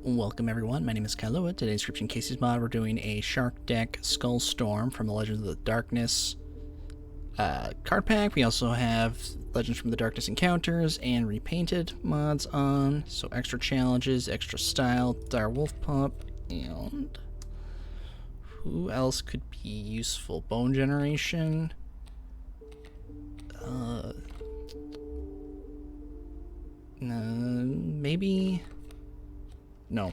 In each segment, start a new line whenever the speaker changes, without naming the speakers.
Welcome everyone, my name is Kaycee. Today's Inscryption Kaycee's mod, we're doing a Shark Deck Skull Storm from the Legends of the Darkness card pack. We also have Legends from the Darkness Encounters and Repainted mods on, so extra challenges, extra style, Dire Wolf Pup, and who else could be useful? Bone Generation, maybe... No,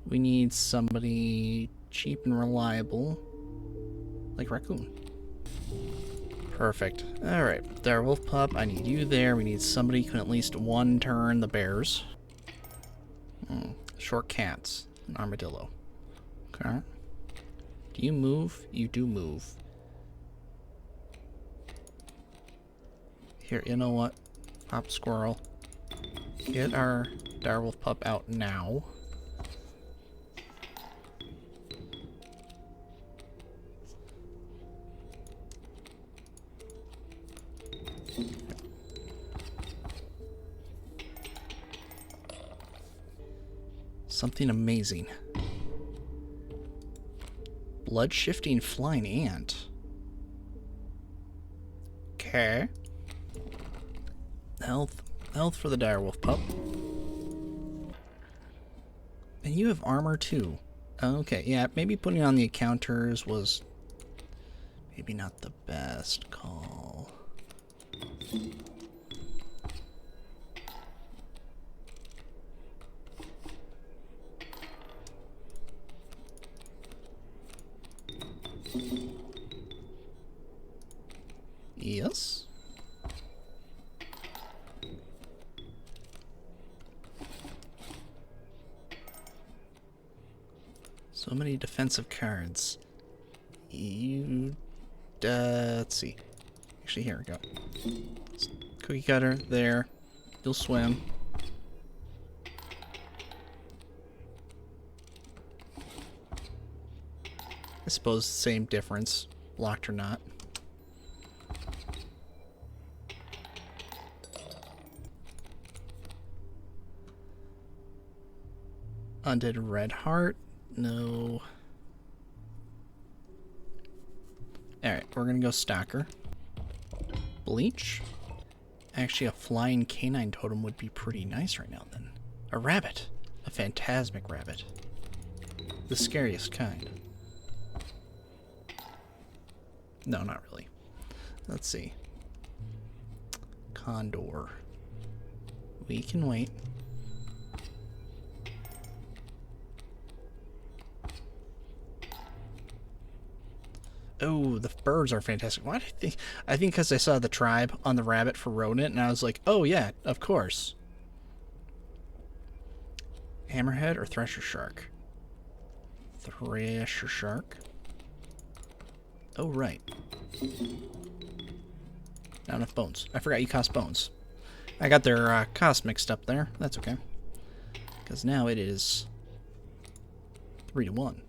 we need somebody cheap and reliable, like Raccoon. Perfect. Alright, Dire Wolf Pup, I need you there. We need somebody who can at least one turn the bears. Short cats, an armadillo. Okay. Do you move? You do move. Here, you know what? Pop Squirrel. Get our Dire Wolf Pup out now. Something amazing. Blood-shifting flying ant. Okay. Health for the Dire Wolf Pup. And you have armor too. Okay, yeah, maybe putting on the encounters was maybe not the best call. Yes. So many defensive cards. Let's see. Actually, here we go. Cookie cutter, there. You'll swim. I suppose same difference, blocked or not. Undead Red Heart, no. Alright, we're gonna go Stalker. Bleach. Actually, a flying canine totem would be pretty nice right now then. A rabbit. A phantasmic rabbit. The scariest kind. No, not really. Let's see. Condor. We can wait. Oh, the birds are fantastic. Why did I think because I saw the tribe on the rabbit for rodent, and I was like, oh yeah, of course. Hammerhead or Thresher Shark? Thresher Shark. Oh, right. Not enough bones. I forgot you cost bones. I got their cost mixed up there. That's okay. Because now it is 3-1.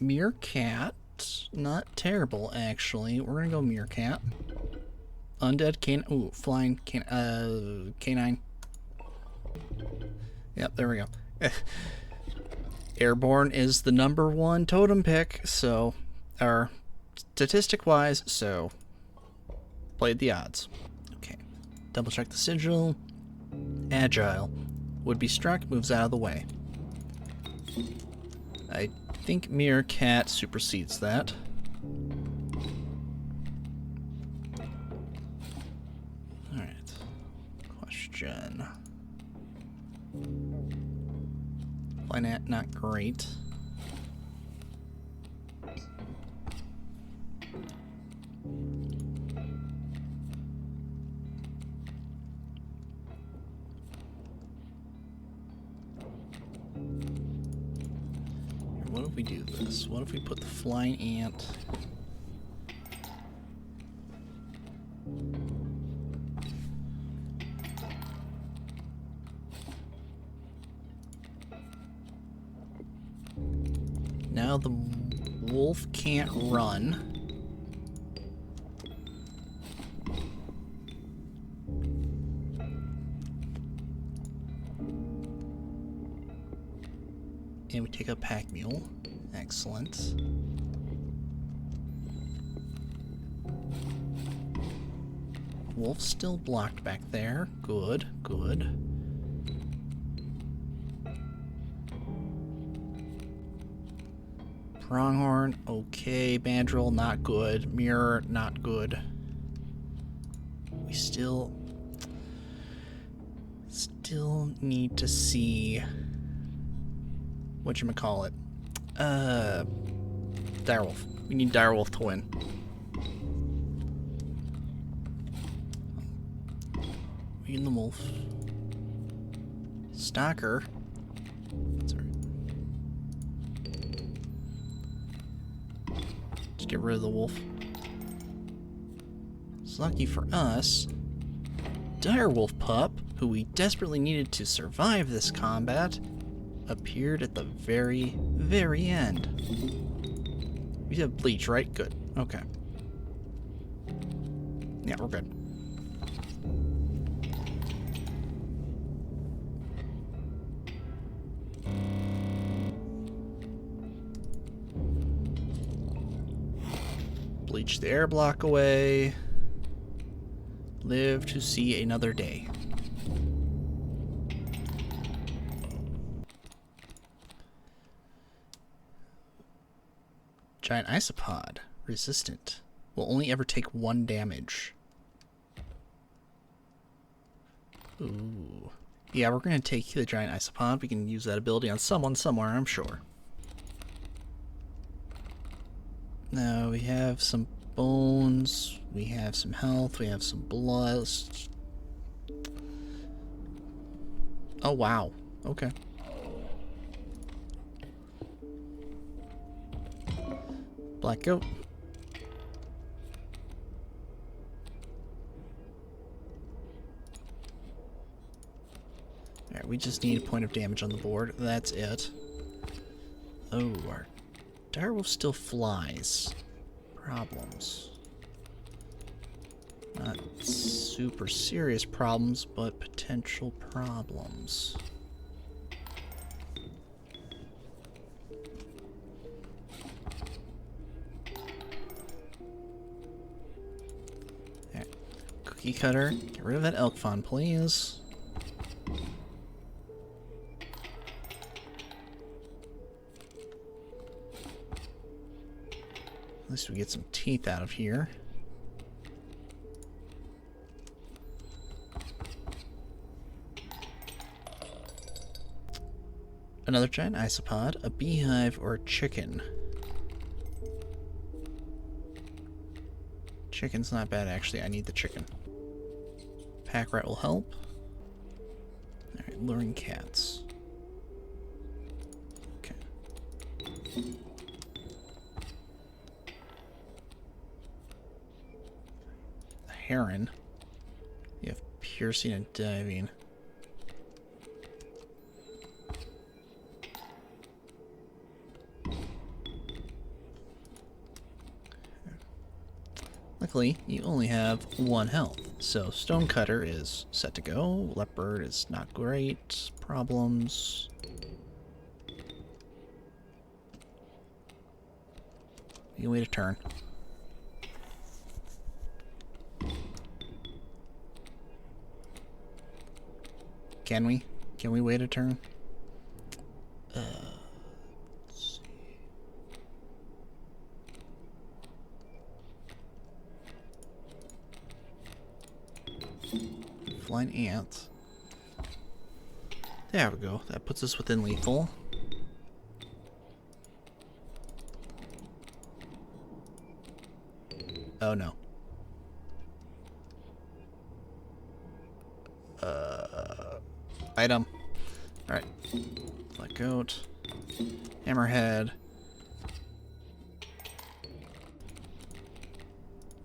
Meerkat. Not terrible, actually. We're gonna go Meerkat. Undead canine. Ooh, flying canine. Yep, there we go. Airborne is the #1 totem pick, so, or statistic-wise, so played the odds. Okay, double check the sigil. Agile. Would be struck, moves out of the way. I think Meerkat supersedes that. Alright. Question. Flying not great. What if we do this? What if we put the flying ant? Now the wolf can't run. And we take a pack mule. Excellent. Wolf's still blocked back there. Good, good. Pronghorn, okay. Mandrill, not good. Mirror, not good. We still need to see whatchamacallit. Direwolf. We need Direwolf to win. We in the wolf. Stalker. That's alright. Just get rid of the wolf. It's lucky for us. Direwolf Pup, who we desperately needed to survive this combat, appeared at the very, very end. We have bleach, right? Good. Okay. Yeah, we're good. Bleach the air block away. Live to see another day. Giant isopod. Resistant. Will only ever take 1 damage. Ooh. Yeah, we're gonna take the giant isopod. We can use that ability on someone somewhere, I'm sure. Now we have some bones, we have some health, we have some blood. Oh wow. Okay. Black goat. Alright, we just need a point of damage on the board. That's it. Oh, our direwolf still flies. Problems. Not super serious problems, but potential problems. Alright. Cookie cutter. Get rid of that elk fawn, please. At least we get some teeth out of here. Another giant isopod, a beehive, or a chicken. Chicken's not bad, actually. I need the chicken. Pack rat will help. Alright, luring cats. Okay. Heron. You have piercing and diving. Luckily, you only have 1 health, so Stonecutter is set to go. Leopard is not great. Problems. You can wait a turn. Can we? Can we wait a turn? Let's see. Flying ant. There we go. That puts us within lethal. Oh no. Item. Alright. Black goat. Hammerhead.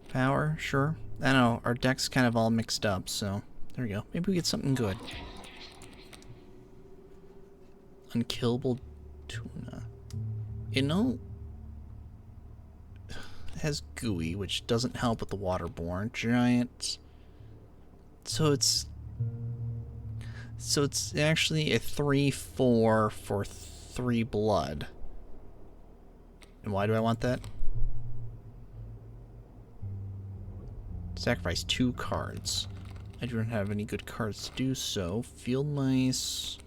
Power, sure. I know, our deck's kind of all mixed up, so there we go. Maybe we get something good. Unkillable tuna. You know, it has gooey, which doesn't help with the waterborne. Giant. So it's actually a 3/4 for 3 blood. And why do I want that? Sacrifice 2 cards. I do not have any good cards to do so. Field mice.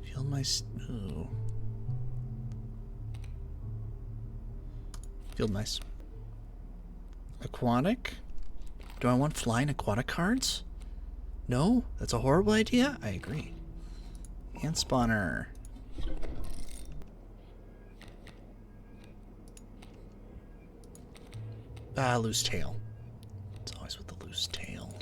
Field mice. Ooh. Field mice. Aquatic? Do I want flying aquatic cards? No? That's a horrible idea? I agree. Ant spawner. Ah, loose tail. It's always with the loose tail.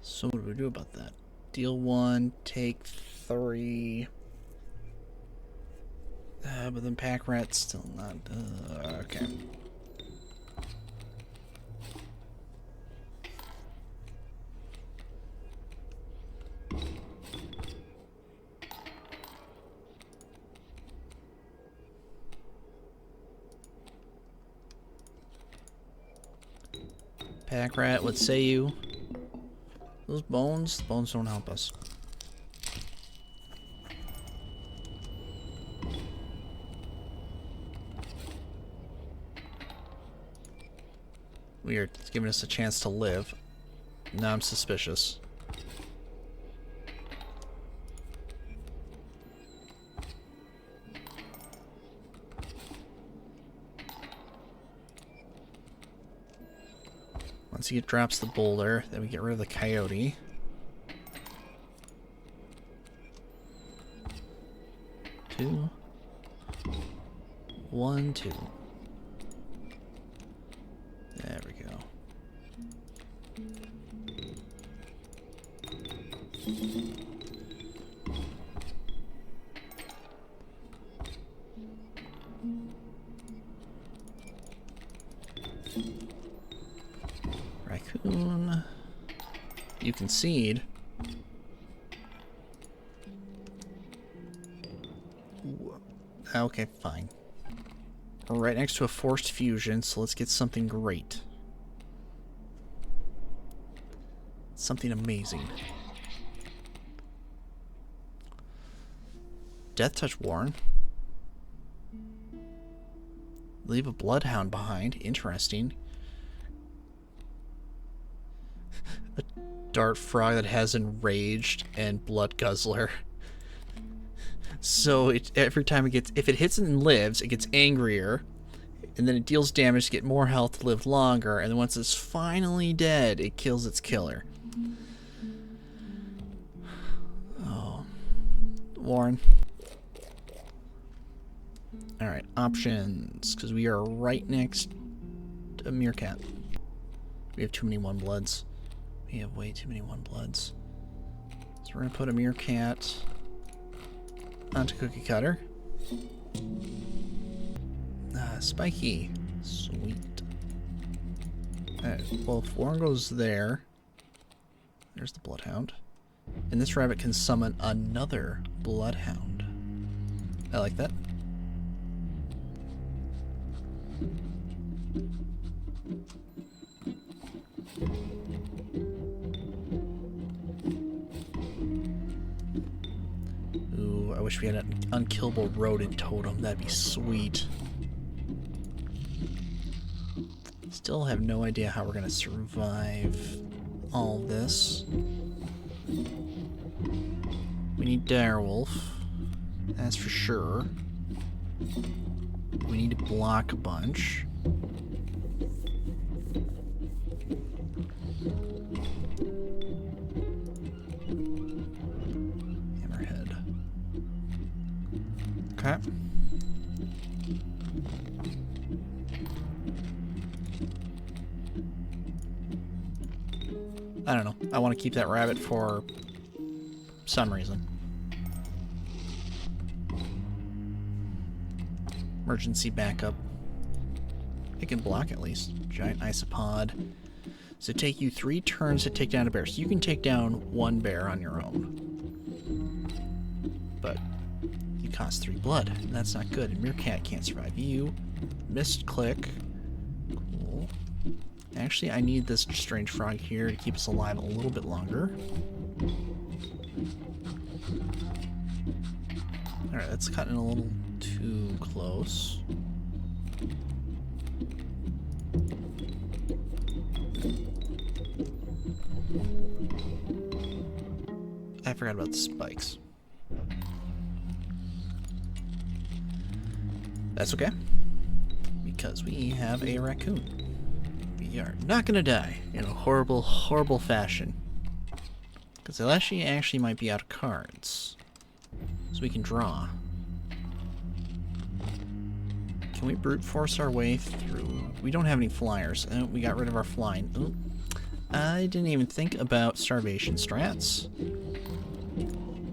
So what do we do about that? Deal 1, take 3. But then pack rat's still not. Okay. Pack rat, what say you? Those bones? The bones don't help us. Weird. It's giving us a chance to live. Now I'm suspicious. Once he drops the boulder, then we get rid of the coyote. Two. 1, 2. There we go. Raccoon. You concede. Okay, fine. We're right next to a forced fusion, so let's get something great. Something amazing. Death Touch Warren. Leave a bloodhound behind. Interesting. A dart frog that has enraged and blood guzzler. So every time it gets, if it hits and lives, it gets angrier, and then it deals damage to get more health to live longer, and then once it's finally dead, it kills its killer. Oh, Warren. All right, options, because we are right next to a meerkat. We have too many 1-bloods. We have way too many 1-bloods. So we're gonna put a meerkat onto Cookie Cutter. Spiky. Sweet. Alright, well, if Warren goes there, there's the Bloodhound. And this rabbit can summon another Bloodhound. I like that. Ooh, I wish we had an unkillable rodent totem. That'd be sweet. Still have no idea how we're gonna survive all this. We need direwolf, that's for sure. We need to block a bunch. Hammerhead. Okay. I don't know. I want to keep that rabbit for some reason. Emergency backup. It can block at least. Giant isopod. Does it take you 3 turns to take down a bear? So you can take down 1 bear on your own. But you cost 3 blood, and that's not good. And Meerkat can't survive you. Missed click. Cool. Actually, I need this strange frog here to keep us alive a little bit longer. Alright, that's cutting a little too close. I forgot about the spikes. That's okay, because we have a raccoon. We are not gonna die in a horrible, horrible fashion. Because Aleshi actually might be out of cards. So we can draw. Can we brute force our way through? We don't have any flyers. Oh, we got rid of our flying. Oh, I didn't even think about starvation strats.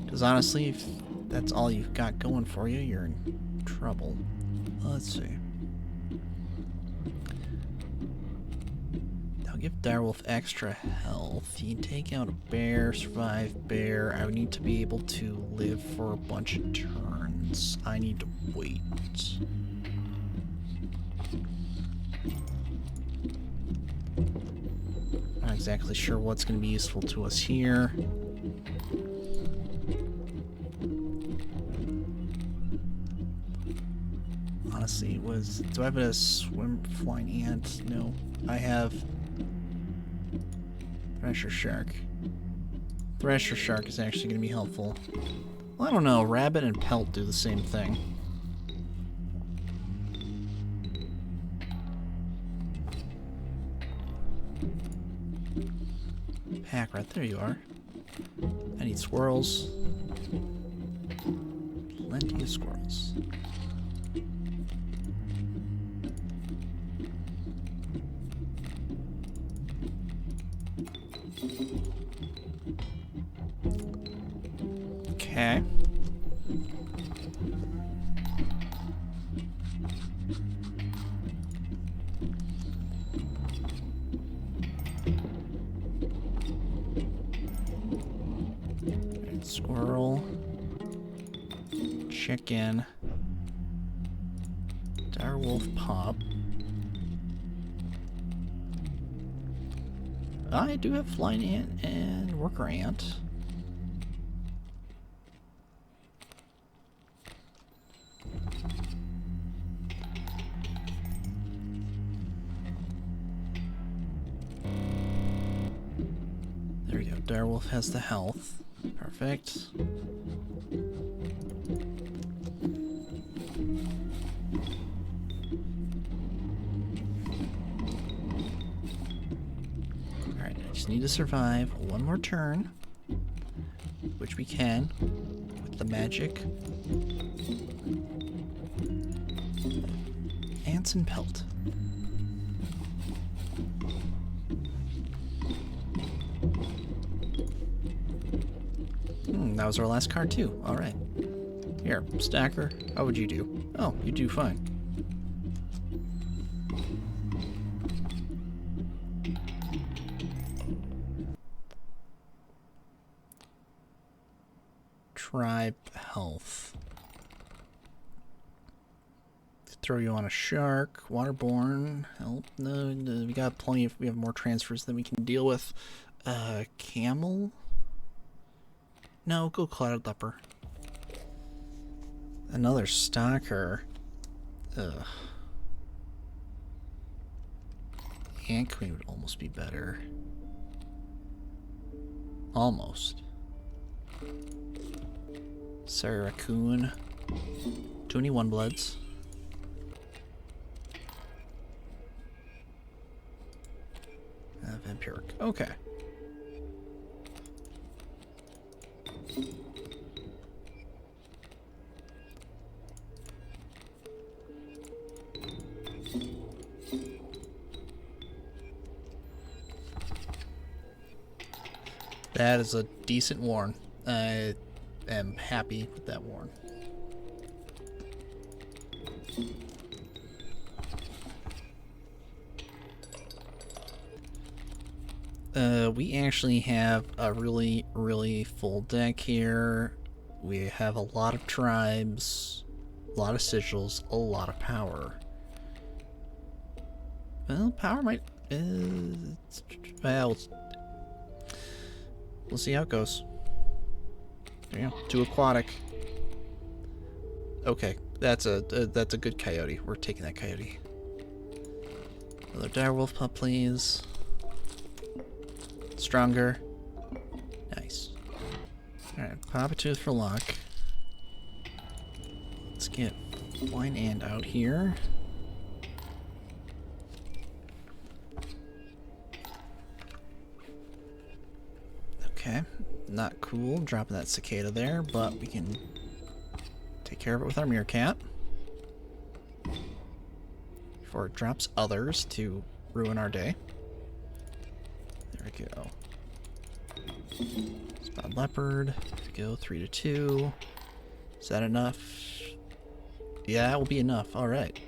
Because honestly, if that's all you've got going for you, you're in trouble. Let's see. That'll give Direwolf extra health. You can take out a bear, survive bear. I would need to be able to live for a bunch of turns. I need to wait. Not exactly sure what's going to be useful to us here. Honestly, do I have a swim flying ant? No. I have Thresher Shark. Thresher Shark is actually going to be helpful. Well, I don't know. Rabbit and Pelt do the same thing. Pack right there you are. I need squirrels. Plenty of squirrels. Okay. Squirrel. Chicken. Direwolf pop. I do have flying ant and worker ant. There we go. Direwolf has the health. Perfect. Alright, I just need to survive one more turn, which we can with the magic. Ants and Pelt. That was our last card too. Alright. Here, Stacker, how would you do? Oh, you do fine. Tribe health. Throw you on a shark. Waterborne. Help. No, we got plenty of. We have more transfers than we can deal with. Camel. No, go Cloud Leper. Another stalker. Ugh. Ant Queen would almost be better. Almost. Sorry, Raccoon. 21 bloods. Vampiric. Okay. That is a decent warn. I am happy with that warn. We actually have a really, really full deck here. We have a lot of tribes, a lot of sigils, a lot of power. Well, power might... well, we'll see how it goes. There you go. 2 aquatic. Okay, that's a good coyote. We're taking that coyote. Another direwolf pup, please. Stronger. Nice. Alright, pop a tooth for luck. Let's get Blind Ant out here. Okay, not cool dropping that cicada there, but we can take care of it with our meerkat before it drops others to ruin our day. There we go. Spotted leopard. There we go, 3 to 2. Is that enough? Yeah, that will be enough. Alright.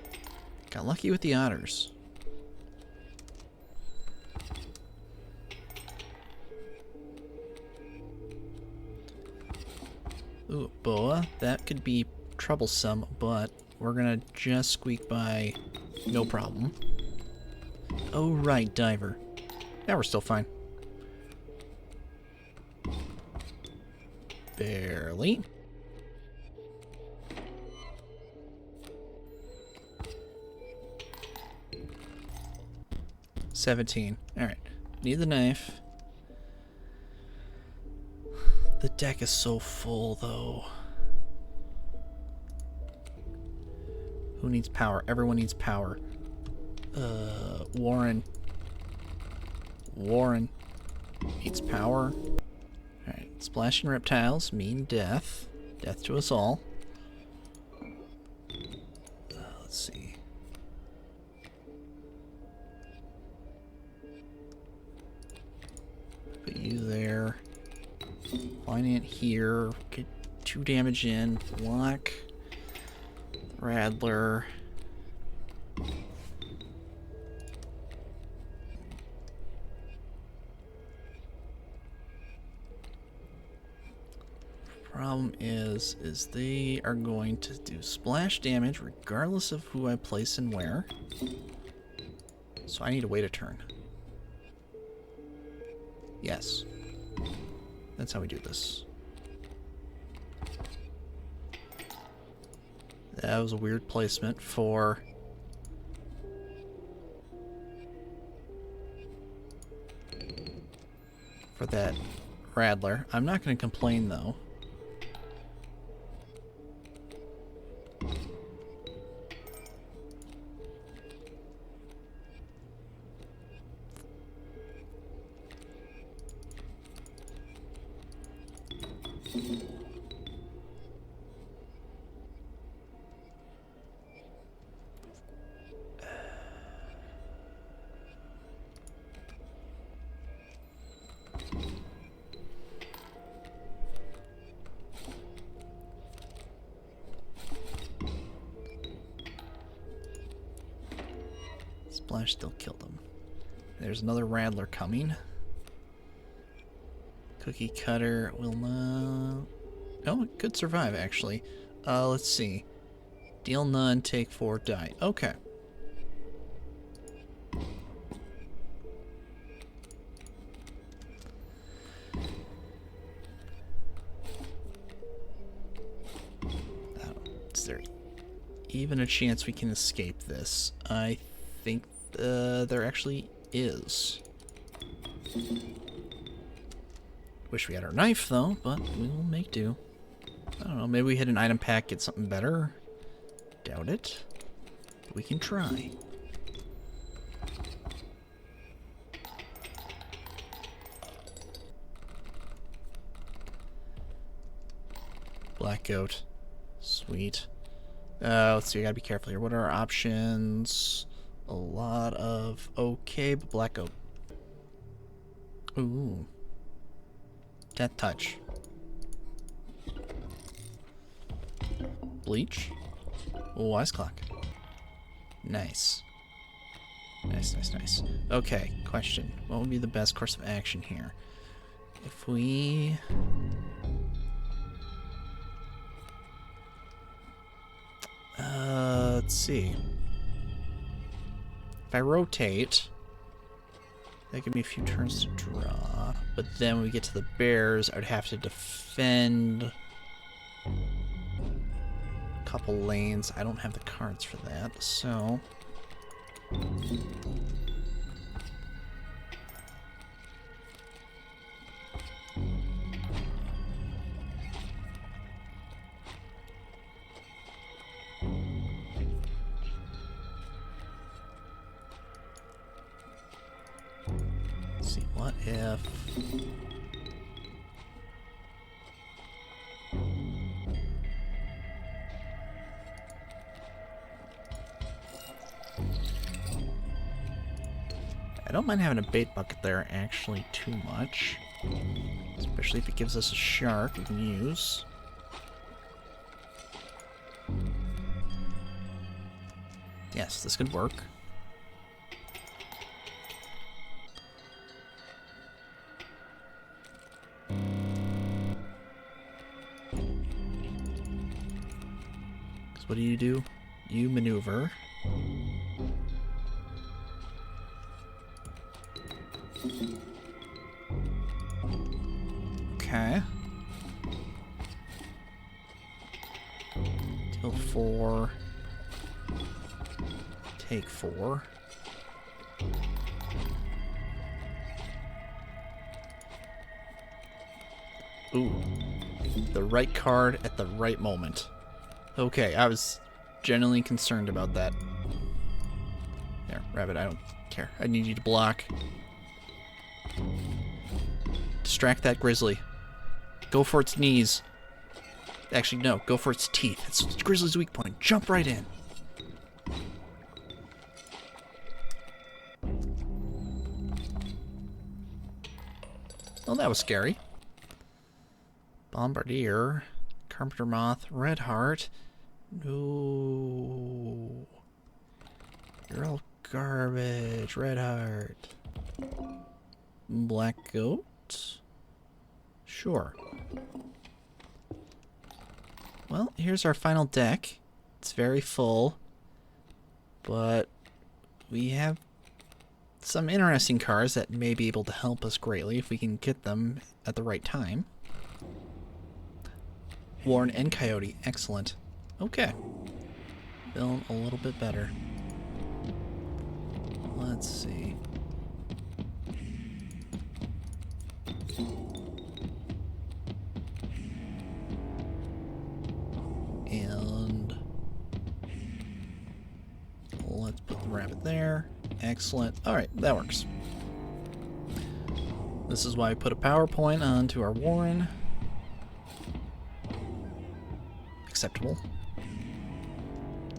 Got lucky with the otters. Ooh, boa. That could be troublesome, but we're gonna just squeak by no problem. Oh, right, diver. Yeah, we're still fine. Barely. $17. Alright. Need the knife. The deck is so full, though. Who needs power? Everyone needs power. Warren. Warren needs power. Alright, splashing reptiles mean death. Death to us all. Let's see. Put you there. Blind Ant here. Get 2 damage in. Block. Rattler. Problem is they are going to do splash damage regardless of who I place and where. So I need to wait a turn. Yes. That's how we do this. That was a weird placement for... that Rattler. I'm not going to complain, though. Splash still killed him. There's another Rattler coming. Cookie Cutter will not... Oh, it could survive, actually. Let's see. Deal none, take 4, die. Okay. Is there even a chance we can escape this? I think there actually is. Wish we had our knife, though, but we will make do. I don't know, maybe we hit an item pack, get something better. Doubt it. But we can try. Black goat. Sweet. Let's see, I gotta be careful here. What are our options? A lot of okay, but black goat. Ooh. Death touch. Bleach. Oh, ice clock. Nice. Nice, nice, nice. Okay, question. What would be the best course of action here? If we... let's see. If I rotate, that gives me a few turns to draw. But then when we get to the bears, I'd have to defend a couple lanes. I don't have the cards for that, so... Let's see, what if... I don't mind having a bait bucket there actually too much. Especially if it gives us a shark we can use. Yes, this could work. What do? You maneuver. Okay. Deal 4. Take 4. Ooh. The right card at the right moment. Okay, I was genuinely concerned about that. There, Rabbit, I don't care. I need you to block. Distract that grizzly. Go for its knees. Actually, no, go for its teeth. It's grizzly's weak point. Jump right in. Well, that was scary. Bombardier. Carpenter Moth, Red Heart. No. You're all garbage. Red Heart. Black Goat? Sure. Well, here's our final deck. It's very full. But we have some interesting cards that may be able to help us greatly if we can get them at the right time. Warren and Coyote. Excellent. Okay. Feeling a little bit better. Let's see. And let's put the rabbit there. Excellent. Alright, that works. This is why I put a PowerPoint onto our Warren. Acceptable.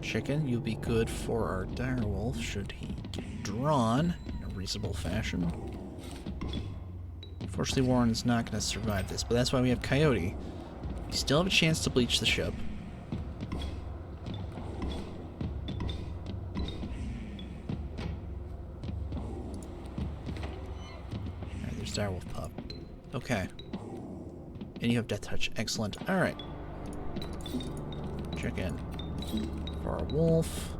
Chicken, you'll be good for our direwolf should he get drawn in a reasonable fashion. Unfortunately, Warren's not going to survive this, but that's why we have Coyote. We still have a chance to bleach the ship. Alright, there's direwolf pup. Okay. And you have death touch. Excellent. Alright. Check in for our wolf.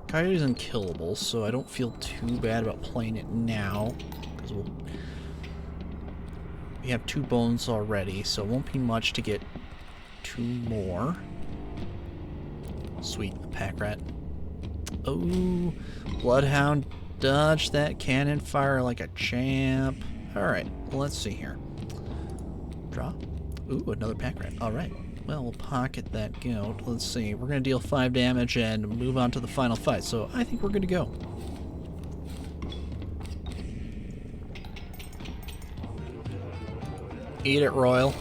Coyote's unkillable, so I don't feel too bad about playing it now, because we have 2 bones already, so it won't be much to get 2 more. Sweet, a pack rat. Oh, Bloodhound dodged that cannon fire like a champ. Alright, let's see here. Draw. Ooh, another pack rat. Alright. Well, we'll pocket that goat. Let's see. We're going to deal 5 damage and move on to the final fight. So I think we're good to go. Eat it, Royal.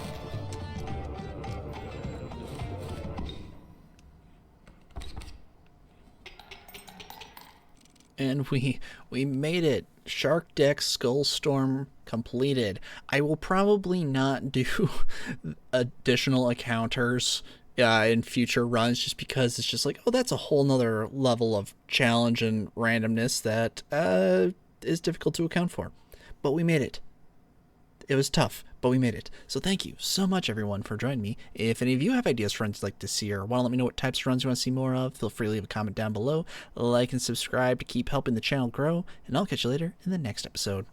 And we made it. Shark Deck Skull Storm completed. I will probably not do additional encounters in future runs, just because it's just like, oh, that's a whole nother level of challenge and randomness that is difficult to account for. But we made it. It was tough, but we made it. So thank you so much, everyone, for joining me. If any of you have ideas for runs you'd like to see, or want to let me know what types of runs you want to see more of, feel free to leave a comment down below, like and subscribe to keep helping the channel grow, and I'll catch you later in the next episode.